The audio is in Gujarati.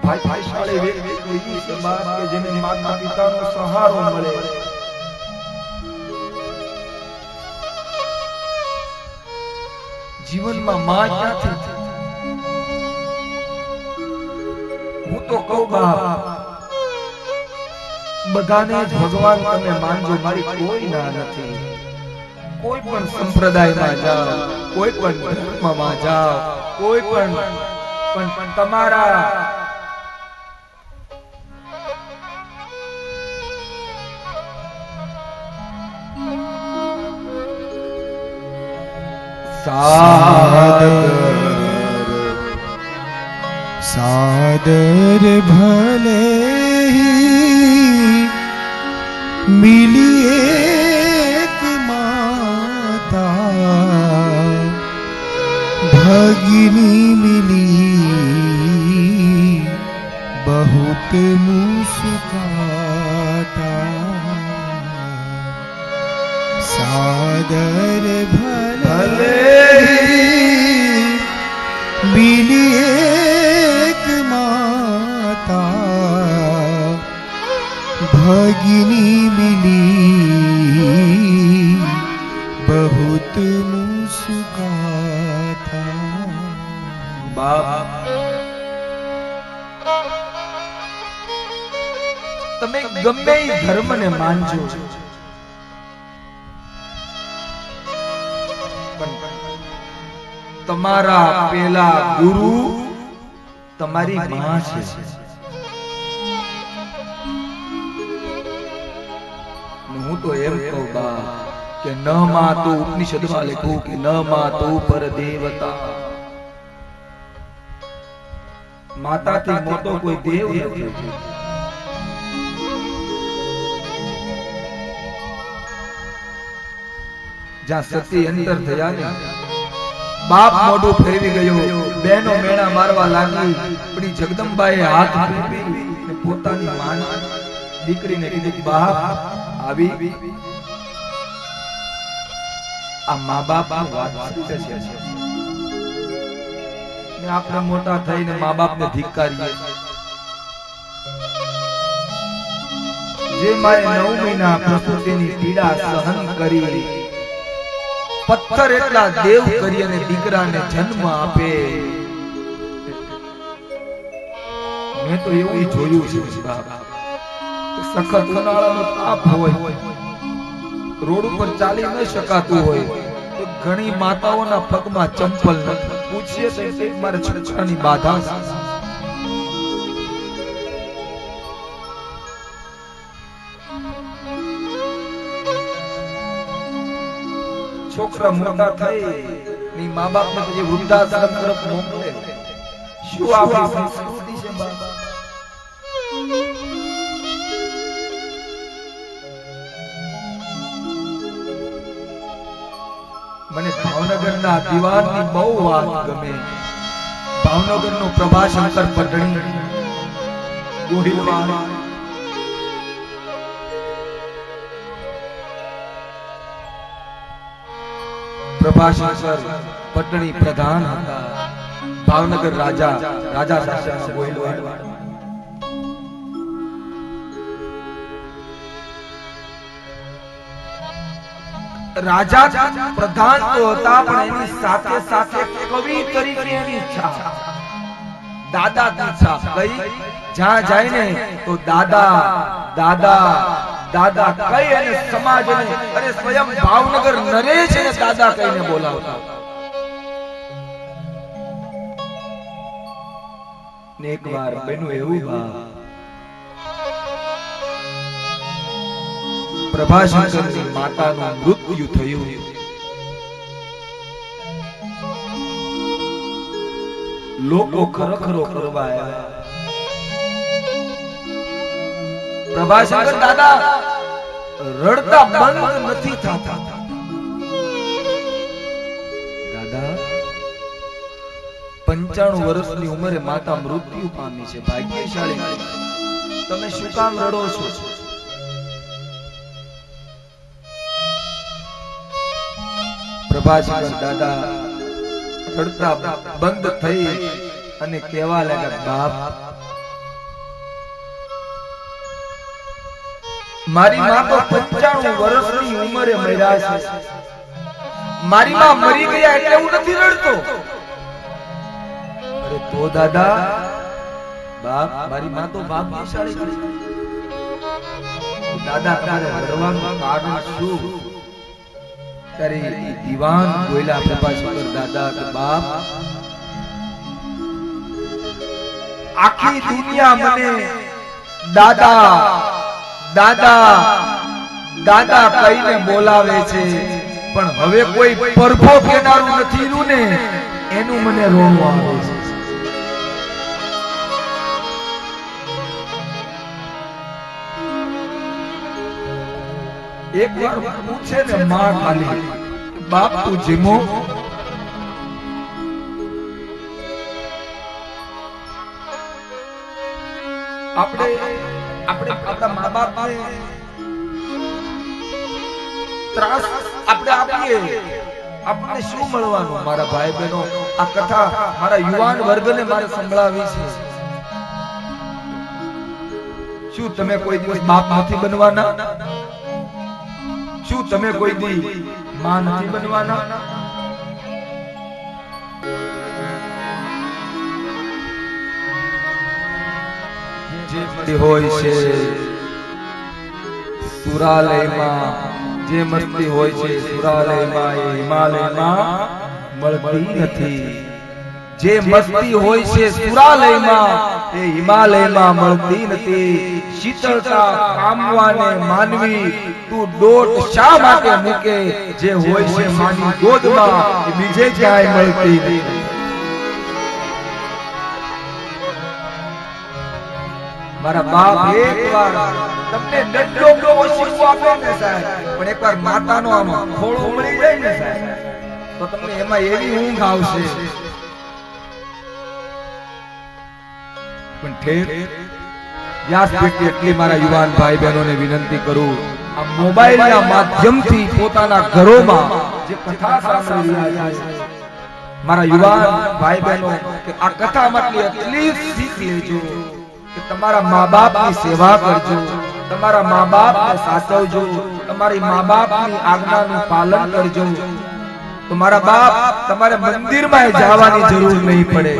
ભાગ્યશાળી વ્યક્તિ કોઈ છે બાપ કે જેને માતા પિતાનો સહારો મળે. જીવનમાં માં ક્યાંથી? હું તો કહું બાપ, બધાને જ ભગવાન તમે માનજો, મારી કોઈ ના નથી. કોઈ પણ સંપ્રદાયમાં જાઓ, કોઈ પણ ધર્મમાં જાઓ, કોઈ પણ તમારા सादर भले ही मिली एक माता, भगिनी मिली बहुत मुस्काता. सादर भले मिली एक माता, भगिनी मिली बहुत मुस्काता. બાપ, તમે ગમે એ ધર્મને માનજો, તમારા પેલા ગુરુ તમારી માં છે. હું તો એમ કહું બા કે ન માતુ, ઉપનિષદમાં લખ્યું કે ન માતુ પર દેવતા. માતાથી મોટો કોઈ દેવ નથી. જ્યાં સતી અંતર થયા ને, બાપ મોઢું ફેરવી ગયો, બહેનો મેણા મારવા લાગી, પણ જગદંબાએ હાથ ફેરવી પોતાની માન દીકરીને કીધું, બાપ આવી આ મા બાપ વાત છે ને આપણે મોટા થઈને મા બાપને ધિક્કારીએ. જે મારે 9 મહિના પ્રસૂતિની પીડા સહન કરી, પથ્થર એટલા દેવ કરી અને દીકરાને જન્મ આપે. મેં તો એવું જોયું છે બાપ, સખત ઉનાળાનો તાપ હોય, રોડ ઉપર ચાલી ન શકાતું હોય, તો ઘણી માતાઓના પગમાં ચંપલ નથી. પૂછીએ તો મારે છોકરાની બાધા છે. છોકરા મોટા થઈ ની મા બાપ ને પછી વૃદ્ધાશ્રમ તરફ મોકલે. શું આપણી સંસ્કૃતિ છે બાબા? મને ભાવનગરના દીવાનની બહુ વાત ગમે. ભાવનગરનો પ્રભાશંકર પટણી ગોહિલવાડ, પ્રભાશંકર પટણી પ્રધાન હતા. ભાવનગર રાજા શાસનમાં ગોહિલવાડ. રાજા પ્રધાન તો હતા, પણ એની સાથે સાથે કવિ તરીકે એની ઈચ્છા, દાદાની ઈચ્છા. કઈ જ્યાં જાય ને તો દાદા દાદા દાદા કઈ અને સમાજને, અરે સ્વયં ભાવનગર નરેશ ને દાદા કહીને બોલાવતા. ને એકવાર બન્યું એવું, પ્રભાશંકરની માતાનું મૃત્યુ થયું. લોકો ખરખરો કરવા આવ્યા. પ્રભાશંકર દાદા રડતા બંધ નથી થતા. દાદા 95 વર્ષની ઉંમરે માતા મૃત્યુ પામી છે. ભાગ્યશાળી તમે શું કામ રડો છો? પ્રભાશંકર દાદા રડતા બંધ થઈ અને કહેવા લાગ્યા, બાપ મારી માં તો 95 વર્ષની ઉંમરે મર્યા છે. મારી માં મરી ગયા એટલે હું નથી રડતો. અરે તો દાદા બાપ, મારી માં તો ભાગ્યશાળી છે. દાદા તમારે રડવાનું કારણ શું? ત્યારે દીવાન બોલ્યા પ્રભા શંકર દાદા કે બાપ, આખી દુનિયા મને દાદા દાદા દાદા કહીને બોલાવે છે, પણ હવે કોઈ પરભો કેનારું નથી રહ્યું ને, એનું મને રોવું આવે છે. એક વાર પૂછે ને માં ખાલી, બાપ તું જીમો? આપણે આપણા મા બાપને ત્રાસ આપણે આપીએ, આપણને શું મળવાનું? મારા ભાઈ બહેનો, આ કથા મારા યુવાન વર્ગને મારે સંભળાવી છે. શું તમે કોઈ દિવસ બાપ નથી બનવાના? શું તમે કોઈ દી માં નથી બનવાના? જે હોય છે સુરાલયમાં, જે મસ્તી હોય છે સુરાલયમાં એ હિમાલયમાં મળતી નથી. જે મસ્તી હોય છે સુરાલયમાં એ હિમાલયમાં મળતી નથી. શીતળતા પામવાને માનવી તું દોટ શા માટે મૂકે? જે હોય છે માની ગોદમાં એ બીજે ક્યાંય મળતી નથી. મારા બાપ એકવાર તમને દંડો ઓશિકો આપે ને સાહેબ, પણ એકવાર માતાનો આમ ખોળો મળી જાય ને સાહેબ, તો તમને એમાં એવી ઊંઘ આવશે. પણ ઠેર વ્યાસપીઠથી એટલી મારા યુવાન ભાઈ બહેનોને વિનંતી કરું, આ મોબાઈલના માધ્યમથી પોતાના ઘરોમાં જે કથા સાંભળી રહ્યા છે મારા યુવાન ભાઈ બહેનો, કે આ કથામાંથી એટલી શીખ લેજો કે તમારા મા બાપની સેવા કરજો, તમારા મા બાપને સાચવજો, તમારી મા બાપની આજ્ઞાનું પાલન કરજો. તમારા બાપ તમારે મંદિરમાં જવાની જરૂર નહીં પડે.